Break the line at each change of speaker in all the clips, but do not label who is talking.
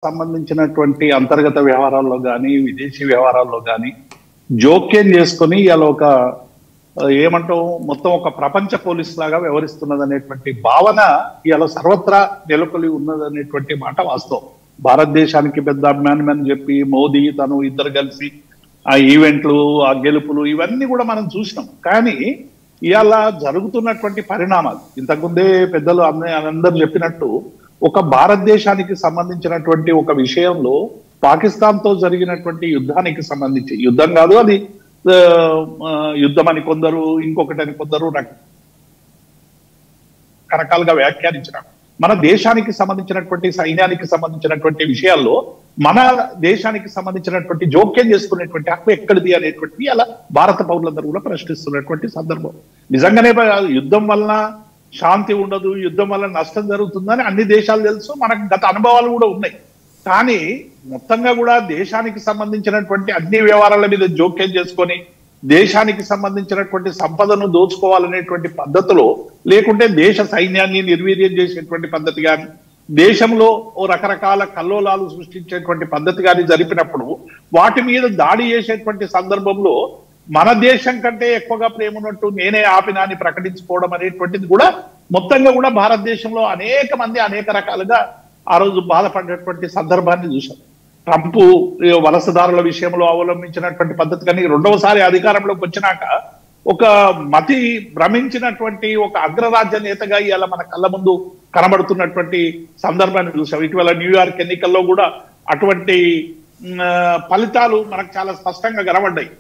సంబంధించినటువంటి అంతర్గత వ్యవహారాల్లో గాని, విదేశీ వ్యవహారాల్లో గాని జోక్యం చేసుకొని ఇయాల ఒక ఏమంటాం మొత్తం ఒక ప్రపంచ పోలీస్ లాగా వ్యవహరిస్తున్నదనేటువంటి భావన ఇయాల సర్వత్రా నెలకొలి ఉన్నదనేటువంటి మాట వాస్తవం. భారతదేశానికి పెద్ద అభిమానం అని చెప్పి మోదీ తను ఇద్దరు కలిసి ఆ ఈవెంట్లు, ఆ గెలుపులు ఇవన్నీ కూడా మనం చూసినాం. కానీ ఇవాళ జరుగుతున్నటువంటి పరిణామాలు ఇంతకుముందే పెద్దలు అందరూ చెప్పినట్టు ఒక భారతదేశానికి సంబంధించినటువంటి ఒక విషయంలో పాకిస్తాన్ తో జరిగినటువంటి యుద్ధానికి సంబంధించి, యుద్ధం కాదు అది యుద్ధం అని కొందరు, ఇంకొకటి అని కొందరు రకరకాలుగా వ్యాఖ్యానించినారు. మన దేశానికి సంబంధించినటువంటి సైన్యానికి సంబంధించినటువంటి విషయాల్లో మన దేశానికి సంబంధించినటువంటి జోక్యం చేసుకునేటువంటి హక్కు ఎక్కడిది అనేటువంటి అలా భారత పౌరులందరూ కూడా ప్రశ్నిస్తున్నటువంటి సందర్భం. నిజంగానే యుద్ధం వలన శాంతి ఉండదు, యుద్ధం వల్ల నష్టం జరుగుతుందని అన్ని దేశాలు తెలుసు, మనకు గత అనుభవాలు కూడా ఉన్నాయి. కానీ మొత్తంగా కూడా దేశానికి సంబంధించినటువంటి అన్ని వ్యవహారాల మీద జోక్యం చేసుకొని దేశానికి సంబంధించినటువంటి సంపదను దోచుకోవాలనేటువంటి పద్ధతిలో, లేకుంటే దేశ సైన్యాన్ని నిర్వీర్యం చేసేటువంటి పద్ధతి కానీ, దేశంలో ఓ రకరకాల కల్లోలాలు సృష్టించేటువంటి పద్ధతి కానీ జరిపినప్పుడు వాటి మీద దాడి చేసేటువంటి సందర్భంలో మన దేశం కంటే ఎక్కువగా ప్రేమ ఉన్నట్టు నేనే ఆపినా అని ప్రకటించుకోవడం అనేటువంటిది కూడా మొత్తంగా కూడా భారతదేశంలో అనేక మంది అనేక రకాలుగా ఆ రోజు బాధపడినటువంటి సందర్భాన్ని చూశాం. ట్రంప్ వలసదారుల విషయంలో అవలంబించినటువంటి పద్ధతి కానీ రెండవసారి అధికారంలోకి వచ్చినాక ఒక మతి భ్రమించినటువంటి ఒక అగ్రరాజ్య నేతగా ఇవాళ మన కళ్ళ ముందు కనబడుతున్నటువంటి సందర్భాన్ని చూసాం. ఇటీవల న్యూయార్క్ ఎన్నికల్లో కూడా అటువంటి ఫలితాలు మనకు చాలా స్పష్టంగా కనబడ్డాయి.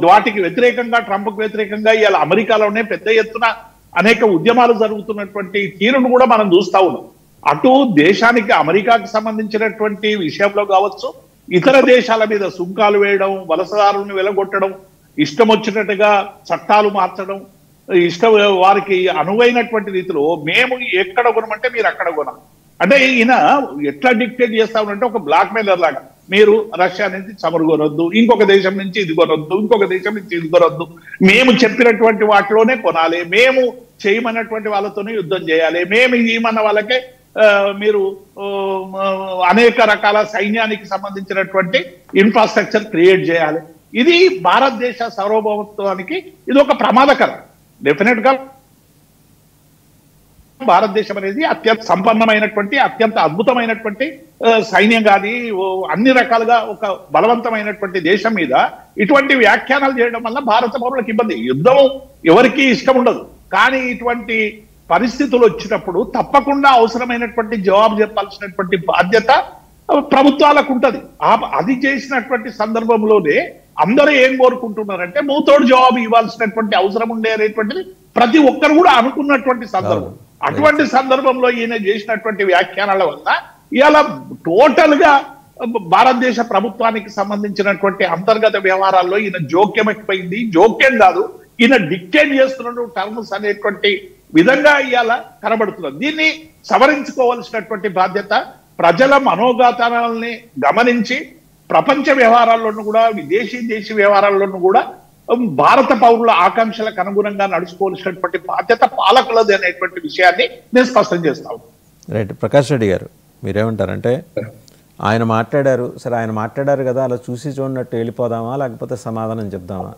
వాటికి వ్యతిరేకంగా, ట్రంప్కు వ్యతిరేకంగా ఇవాళ అమెరికాలోనే పెద్ద ఎత్తున అనేక ఉద్యమాలు జరుగుతున్నటువంటి తీరును కూడా మనం చూస్తా ఉన్నాం. అటు దేశానికి అమెరికాకి సంబంధించినటువంటి విషయంలో కావచ్చు, ఇతర దేశాల మీద సుంకాలు వేయడం, వలసదారులను వెలగొట్టడం, ఇష్టం వచ్చినట్టుగా చట్టాలు మార్చడం, వారికి అనువైనటువంటి రీతిలో మేము ఎక్కడ కొనమంటే మీరు అక్కడ కొనాలి అంటే ఈయన ఎట్లా డిక్టేట్ చేస్తా ఉన్నంటే ఒక బ్లాక్ మెయిలర్ లాగా, మీరు రష్యా నుంచి చమురు కొనొద్దు, ఇంకొక దేశం నుంచి ఇది కొనొద్దు, ఇంకొక దేశం నుంచి ఇది కొనొద్దు, మేము చెప్పినటువంటి వాటిలోనే కొనాలి, మేము చేయమన్నటువంటి వాళ్ళతోనే యుద్ధం చేయాలి, మేము ఏమన్న వాళ్ళకే మీరు అనేక రకాల సైన్యానికి సంబంధించినటువంటి ఇన్ఫ్రాస్ట్రక్చర్ క్రియేట్ చేయాలి. ఇది భారతదేశ సార్వభౌమత్వానికి ఇది ఒక ప్రమాదకరం. డెఫినెట్ గా భారతదేశం అనేది అత్యంత సంపన్నమైనటువంటి, అత్యంత అద్భుతమైనటువంటి సైన్యం కాదు, అన్ని రకాలుగా ఒక బలవంతమైనటువంటి దేశం మీద ఇటువంటి వ్యాఖ్యానాలు చేయడం వల్ల భారత పౌరులకు ఇబ్బంది. యుద్ధం ఎవరికి ఇష్టం ఉండదు, కానీ ఇటువంటి పరిస్థితులు వచ్చినప్పుడు తప్పకుండా అవసరమైనటువంటి జవాబు చెప్పాల్సినటువంటి బాధ్యత ప్రభుత్వాలకు ఉంటది. అది చేసినటువంటి సందర్భంలోనే అందరూ ఏం కోరుకుంటున్నారంటే మూతోడు జవాబు ఇవ్వాల్సినటువంటి అవసరం ఉండే అనేటువంటిది ప్రతి ఒక్కరు కూడా అనుకున్నటువంటి సందర్భం. అటువంటి సందర్భంలో ఈయన చేసినటువంటి వ్యాఖ్యానాల వల్ల ఇవాళ టోటల్ గా భారతదేశ ప్రభుత్వానికి సంబంధించినటువంటి అంతర్గత వ్యవహారాల్లో ఈయన జోక్యం ఎక్కువైంది. జోక్యం కాదు, ఈయన డిక్టేట్ చేస్తున్న టర్మ్స్ అనేటువంటి విధంగా ఇవాళ కనబడుతున్నది. దీన్ని సవరించుకోవాల్సినటువంటి బాధ్యత ప్రజల మనోగాతాలని గమనించి ప్రపంచ వ్యవహారాల్లోనూ కూడా, దేశీ వ్యవహారాల్లోనూ కూడా భారత పౌరుల ఆకాంక్షలకు అనుగుణంగా నడుచుకోవాల్సినటువంటి బాధ్యత పాలకులది అనేటువంటి విషయాన్ని నేను స్పష్టం చేస్తాను.
రైట్. ప్రకాష్ రెడ్డి గారు, మీరేమంటారంటే ఆయన మాట్లాడారు, సరే ఆయన మాట్లాడారు కదా, అలా చూసి చూడనట్టు వెళ్ళిపోదామా, లేకపోతే సమాధానం చెప్దామా?